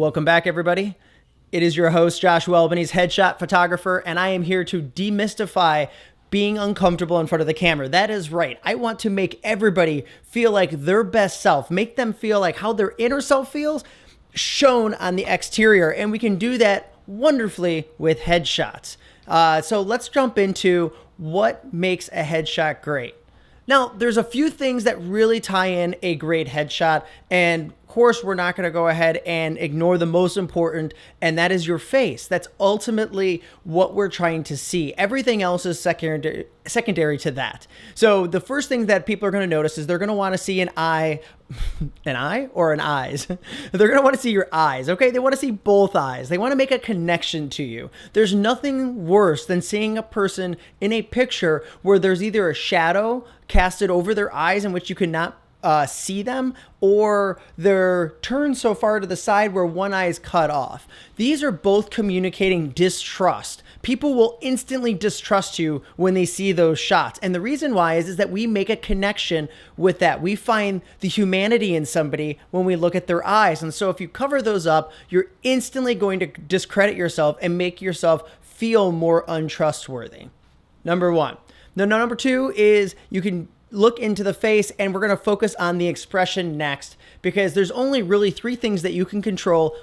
Welcome back, everybody. It is your host, Joshua Albanese, headshot photographer, and I am here to demystify being uncomfortable in front of the camera. That is right. I want to make everybody feel like their best self, make them feel like how their inner self feels shown on the exterior, and we can do that wonderfully with headshots. So let's jump into what makes a headshot great. Now, there's a few things that really tie in a great headshot, and of course, we're not going to go ahead and ignore the most important, and that is your face. That's ultimately what we're trying to see. Everything else is secondary to that. So the first thing that people are going to notice is they're going to want to see an eye, an eye or an eyes. They're going to want to see your eyes, okay? They want to see both eyes. They want to make a connection to you. There's nothing worse than seeing a person in a picture where there's either a shadow casted over their eyes in which you cannot see them, or they're turned so far to the side where one eye is cut off. These are both communicating distrust. People will instantly distrust you when they see those shots. And the reason why is that we make a connection with that. We find the humanity in somebody when we look at their eyes. And so if you cover those up, you're instantly going to discredit yourself and make yourself feel more untrustworthy. Number one. Now, number two is you can look into the face, and we're going to focus on the expression next, because there's only really three things that you can control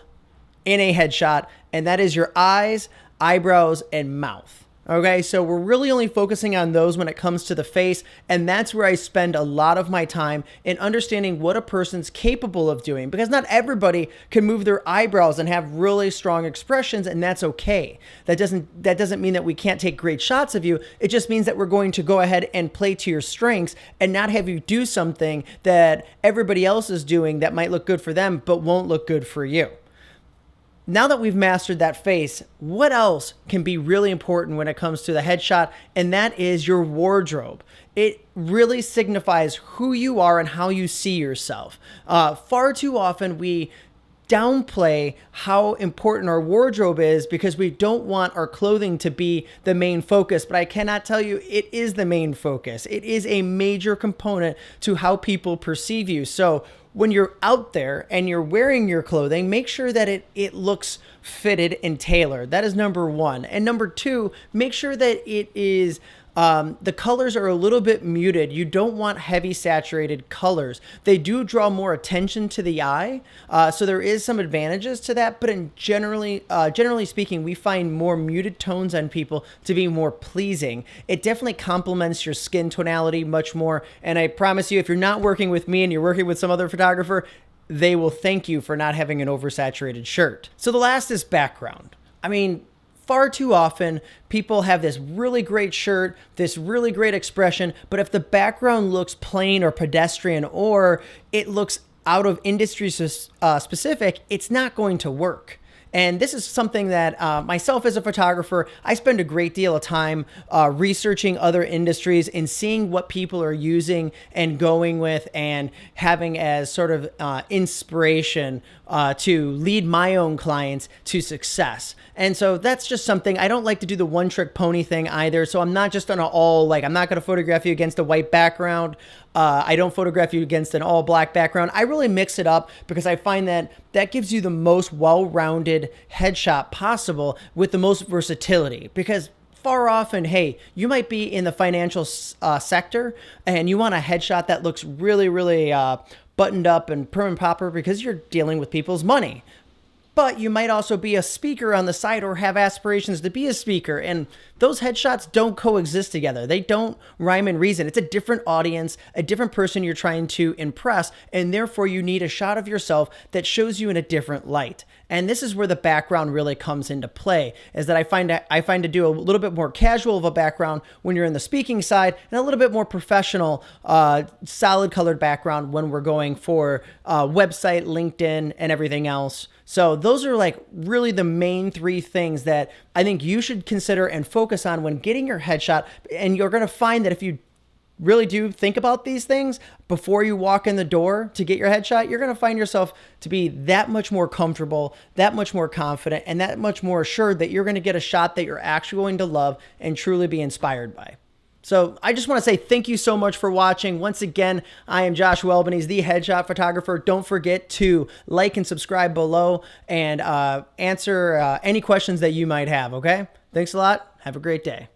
in a headshot, and that is your eyes, eyebrows, and mouth. Okay, so we're really only focusing on those when it comes to the face, and that's where I spend a lot of my time in understanding what a person's capable of doing, because not everybody can move their eyebrows and have really strong expressions, and that's okay. That doesn't mean that we can't take great shots of you. It just means that we're going to go ahead and play to your strengths and not have you do something that everybody else is doing that might look good for them but won't look good for you. Now that we've mastered that face, what else can be really important when it comes to the headshot? And that is your wardrobe. It really signifies who you are and how you see yourself. Far too often we downplay how important our wardrobe is because we don't want our clothing to be the main focus, but I cannot tell you it is the main focus. It is a major component to how people perceive you. So when you're out there and you're wearing your clothing, make sure that it looks fitted and tailored. That is number one. And number two, make sure that it is the colors are a little bit muted. You don't want heavy saturated colors. They do draw more attention to the eye. So there is some advantages to that, but generally speaking, we find more muted tones on people to be more pleasing. It definitely complements your skin tonality much more. And I promise you, if you're not working with me and you're working with some other photographer, they will thank you for not having an oversaturated shirt. So the last is background. I mean, far too often, people have this really great shirt, this really great expression, but if the background looks plain or pedestrian, or it looks out of industry specific, it's not going to work. And this is something that myself as a photographer, I spend a great deal of time researching other industries and seeing what people are using and going with and having as sort of inspiration to lead my own clients to success. And so that's just something. I don't like to do the one trick pony thing either. So I'm not just on I'm not going to photograph you against a white background. I don't photograph you against an all black background. I really mix it up because I find that gives you the most well-rounded headshot possible with the most versatility. Because far often, hey, you might be in the financial sector and you want a headshot that looks really, really buttoned up and prim and proper because you're dealing with people's money. But you might also be a speaker on the side or have aspirations to be a speaker. And those headshots don't coexist together. They don't rhyme and reason. It's a different audience, a different person you're trying to impress. And therefore, you need a shot of yourself that shows you in a different light. And this is where the background really comes into play, is that I find to do a little bit more casual of a background when you're in the speaking side and a little bit more professional, solid colored background when we're going for website, LinkedIn, and everything else. So those are like really the main three things that I think you should consider and focus on when getting your headshot. And you're going to find that if you really do think about these things before you walk in the door to get your headshot, you're going to find yourself to be that much more comfortable, that much more confident, and that much more assured that you're going to get a shot that you're actually going to love and truly be inspired by. So I just want to say thank you so much for watching. Once again, I am Josh Welbany, the headshot photographer. Don't forget to like and subscribe below and answer any questions that you might have, okay? Thanks a lot. Have a great day.